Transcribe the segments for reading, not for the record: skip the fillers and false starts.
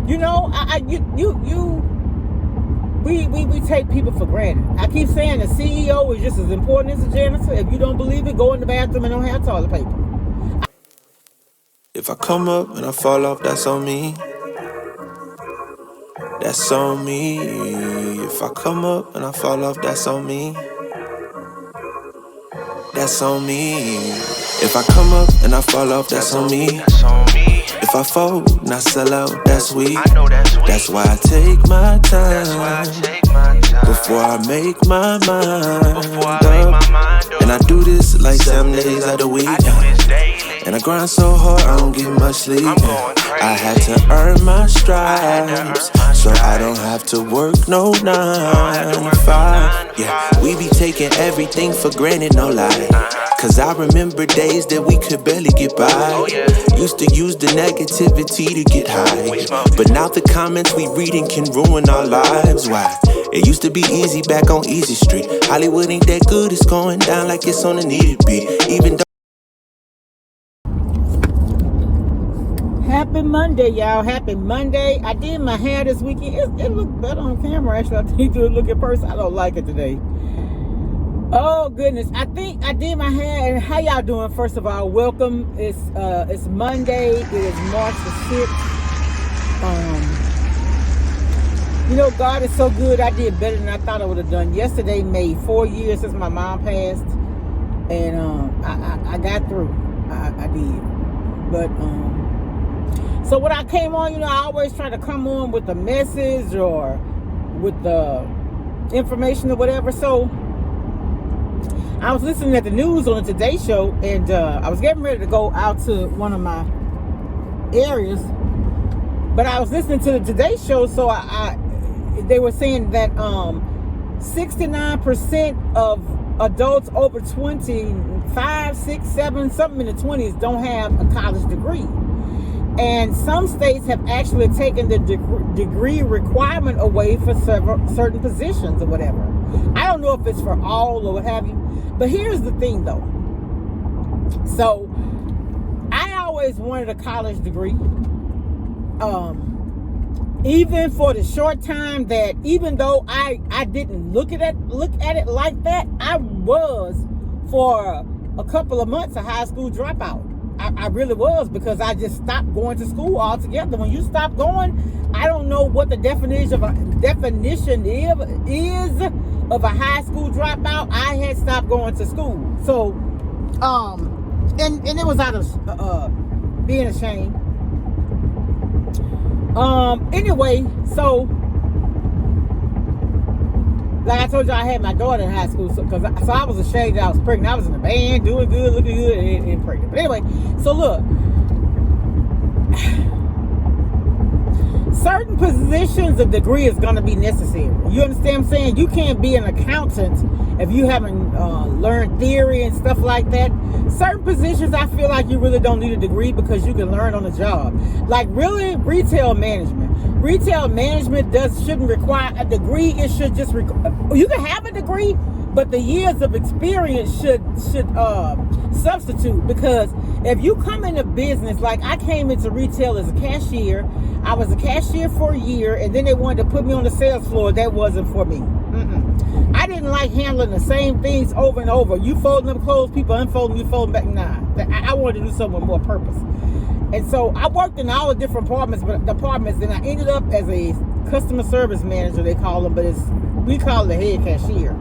You know, we take people for granted. I keep saying the CEO is just as important as the janitor. If you don't believe it, go in the bathroom and don't have toilet paper. If I come up and I fall off, that's on me. That's on me. If I come up and I fall off, that's on me. That's on me. If I come up and I fall off, that's on me. If I fold and I sell out, that's weak. That's why I take my time before I make my mind up. And I do this like 7 days out of the week. And I grind so hard, I don't get much sleep. I had to earn my stripes, so I don't have to work no 9 to 5. Yeah, we be taking everything for granted, no lie. Cause I remember days that we could barely get by. Used to use the negativity to get high. But now the comments we reading can ruin our lives. Why? It used to be easy back on Easy Street. Hollywood ain't that good, it's going down like it's on a needed beat. Even though Happy Monday, y'all. Happy Monday. I did my hair this weekend. It looked better on camera, actually. I think to look in person. I don't like it today. Oh, goodness. I think I did my hair. And how y'all doing? First of all, welcome. It's Monday. It is March the 6th. You know, God is so good. I did better than I thought I would have done. Yesterday made 4 years since my mom passed. And I got through. I did. But, so when I came on, you know, I always try to come on with the message or with the information or whatever. So I was listening at the news on the Today Show, and I was getting ready to go out to one of my areas, but I was listening to the Today Show, so they were saying that 69% of adults over 25, 6, 7, something in the 20s don't have a college degree. And some states have actually taken the degree requirement away for certain positions or whatever. I don't know if it's for all or what have you. But here's the thing, though. So, I always wanted a college degree. Even for the short time that, even though I didn't look at it like that, I was for a couple of months a high school dropout. I really was, because I just stopped going to school altogether. When you stop going, I don't know what the definition is of a high school dropout. I had stopped going to school. So, and it was out of being ashamed. Anyway, so like I told you, I had my daughter in high school, so I was ashamed that I was pregnant. I was in a band, doing good, looking good, and pregnant. But anyway, so look, certain positions, a degree is going to be necessary. You understand what I'm saying? You can't be an accountant if you haven't learned theory and stuff like that. Certain positions, I feel like you really don't need a degree, because you can learn on the job. Like really, retail management. Retail management shouldn't require a degree. It should just you can have a degree, but the years of experience should substitute. Because if you come into business, like I came into retail as a cashier, I was a cashier for a year, and then they wanted to put me on the sales floor. That wasn't for me. I didn't like handling the same things over and over. You folding them clothes, people unfolding, you folding back. Nah, I wanted to do something with more purpose. And so I worked in all the different departments, and I ended up as a customer service manager, they call them, but we call it the head cashier.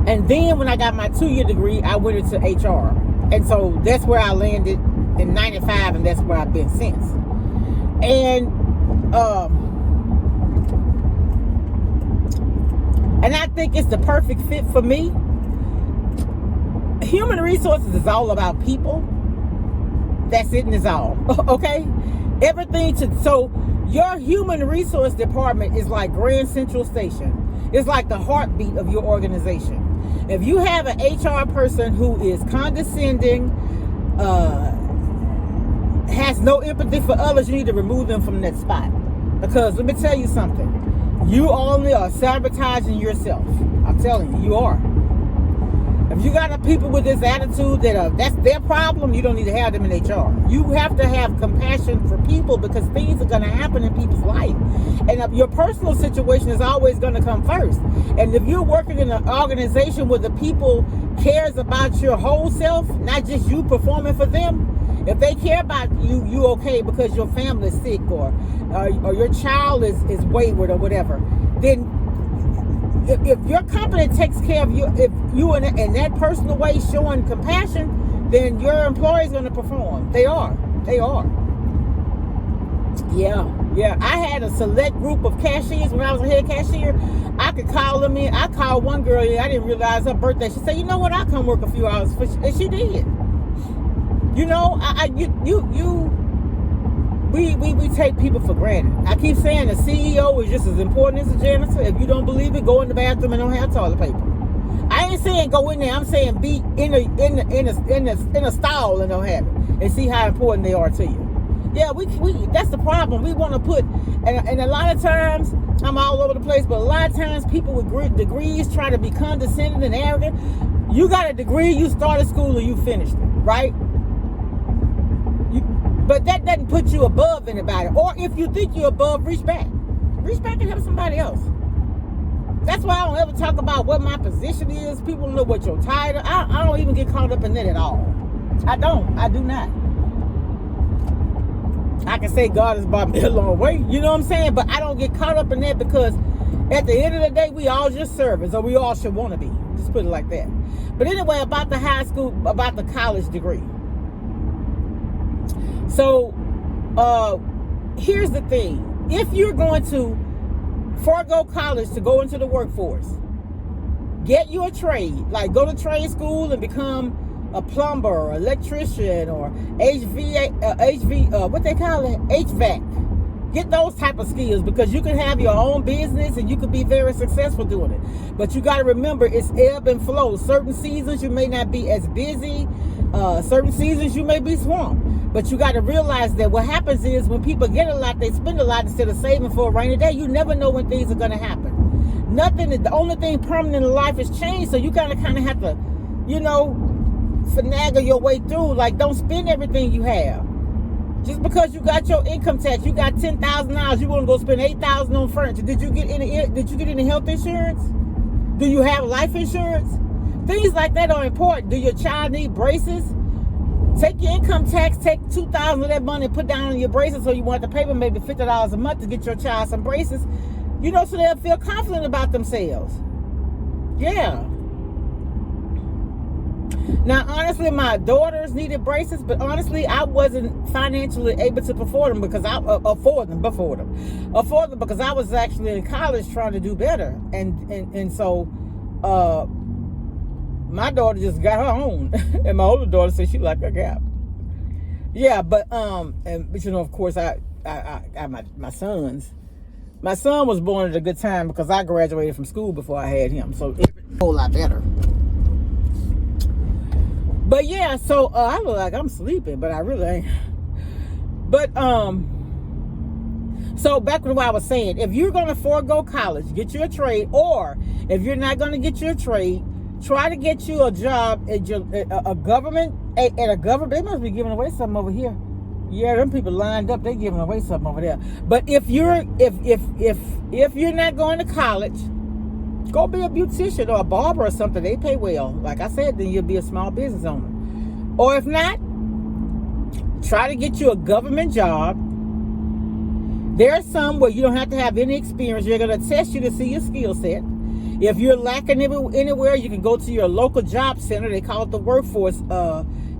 And then when I got my 2-year degree, I went into HR. And so that's where I landed in 95, and that's where I've been since. And I think it's the perfect fit for me. Human resources is all about people. That's it, and it's all. Okay? So your human resource department is like Grand Central Station. It's like the heartbeat of your organization. If you have an HR person who is condescending, has no empathy for others, you need to remove them from that spot. Because let me tell you something. You only are sabotaging yourself. I'm telling you, you are. If you got people with this attitude that's their problem, you don't need to have them in HR. You have to have compassion for people because things are going to happen in people's life. And your personal situation is always going to come first. And if you're working in an organization where the people cares about your whole self, not just you performing for them, if they care about you, you okay because your family is sick or your child is wayward or whatever, then if your company takes care of you, if you in that personal way showing compassion, then your employee is going to perform. They are. Yeah. I had a select group of cashiers when I was a head cashier. I could call them in. I called one girl in. I didn't realize her birthday. She said, "You know what? I'll come work a few hours for you." And she did. You know, we take people for granted. I keep saying the CEO is just as important as the janitor. If you don't believe it, go in the bathroom and don't have toilet paper. I ain't saying go in there. I'm saying be in a stall and don't have it, and see how important they are to you. Yeah, we that's the problem. We want to put, and a lot of times I'm all over the place, but a lot of times people with degrees try to be condescending and arrogant. You got a degree, you started school, and you finished it, right? But that doesn't put you above anybody. Or if you think you're above, reach back and help somebody else. That's why I don't ever talk about what my position is. People know what your title. I don't even get caught up in that at all. I do not. I can say God has brought me a long way. You know what I'm saying? But I don't get caught up in that because at the end of the day, we all just servants, or we all should want to be. Just put it like that. But anyway, about the high school, about the college degree. So, here's the thing. If you're going to forego college to go into the workforce, get you a trade. Like, go to trade school and become a plumber or electrician or what they call it? HVAC. Get those type of skills because you can have your own business and you could be very successful doing it. But you got to remember, it's ebb and flow. Certain seasons you may not be as busy. Certain seasons you may be swamped. But you got to realize that what happens is when people get a lot, they spend a lot instead of saving for a rainy day. You never know when things are going to happen. The only thing permanent in life is change. So you kind of have to, finagle your way through. Like, don't spend everything you have. Just because you got your income tax, you got $10,000, you want to go spend $8,000 on furniture. Did you get any health insurance? Do you have life insurance? Things like that are important. Do your child need braces? Take your income tax, take $2,000 of that money and put down on your braces so you want to pay them maybe $50 a month to get your child some braces. So they'll feel confident about themselves. Yeah. Now, honestly, my daughters needed braces, but honestly, I wasn't financially able to afford them because I was actually in college trying to do better, and so my daughter just got her own, and my older daughter said she liked her gap. Yeah, but of course, I my sons. My son was born at a good time because I graduated from school before I had him, so it's a whole lot better. But yeah, so I look like I'm sleeping, but I really ain't. But so back to what I was saying, if you're gonna forego college, get you a trade, or if you're not gonna get you a trade, try to get you a job at a government. They must be giving away something over here. Yeah, them people lined up, they giving away something over there. But if you're not going to college, go be a beautician or a barber or something. They pay well. Like I said, then you'll be a small business owner. Or if not, try to get you a government job. There's some where you don't have to have any experience. They're going to test you to see your skill set. If you're lacking anywhere, you can go to your local job center. They call it the workforce.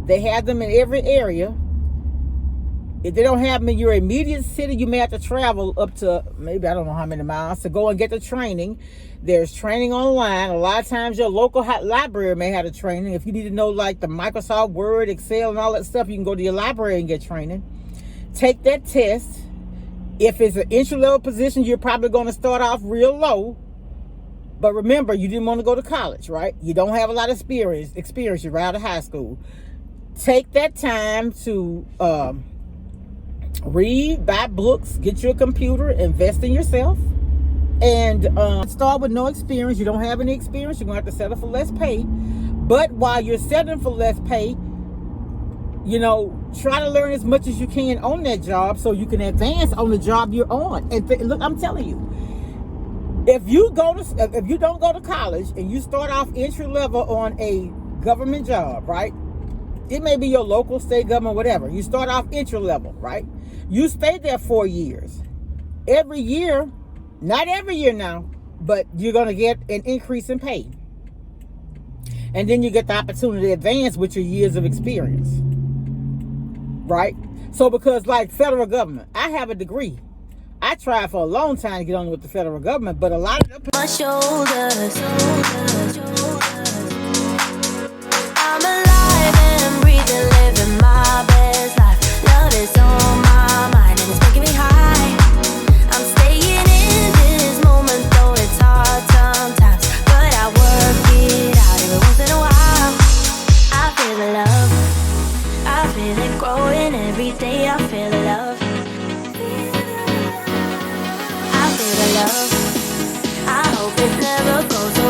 They have them in every area. If they don't have them in your immediate city, you may have to travel up to maybe, I don't know how many miles, to go and get the training. There's training online. A lot of times your local library may have the training. If you need to know like the Microsoft Word, Excel, and all that stuff, you can go to your library and get training. Take that test. If it's an entry-level position, you're probably going to start off real low. But remember, you didn't want to go to college, right? You don't have a lot of experience. You're out of high school. Take that time to read, buy books, get you a computer, invest in yourself, and start with no experience. You don't have any experience, you're going to have to settle for less pay. But while you're settling for less pay, you know, try to learn as much as you can on that job so you can advance on the job you're on. And look, I'm telling you, if you don't go to college and you start off entry level on a government job, right? It may be your local, state government, whatever. You start off entry level, right? You stay there 4 years. Every year, not every year now, but you're going to get an increase in pay. And then you get the opportunity to advance with your years of experience. Right? So because like federal government, I have a degree. I tried for a long time to get on with the federal government, but a lot of them... My shoulders. I'm alive and breathing, living my best life. Love is on my mind and it's making me high. I'm staying in this moment, though it's hard sometimes, but I work it out every once in a while. I feel the love, I feel it growing every day. I feel the love, I feel the love. I hope it never goes away.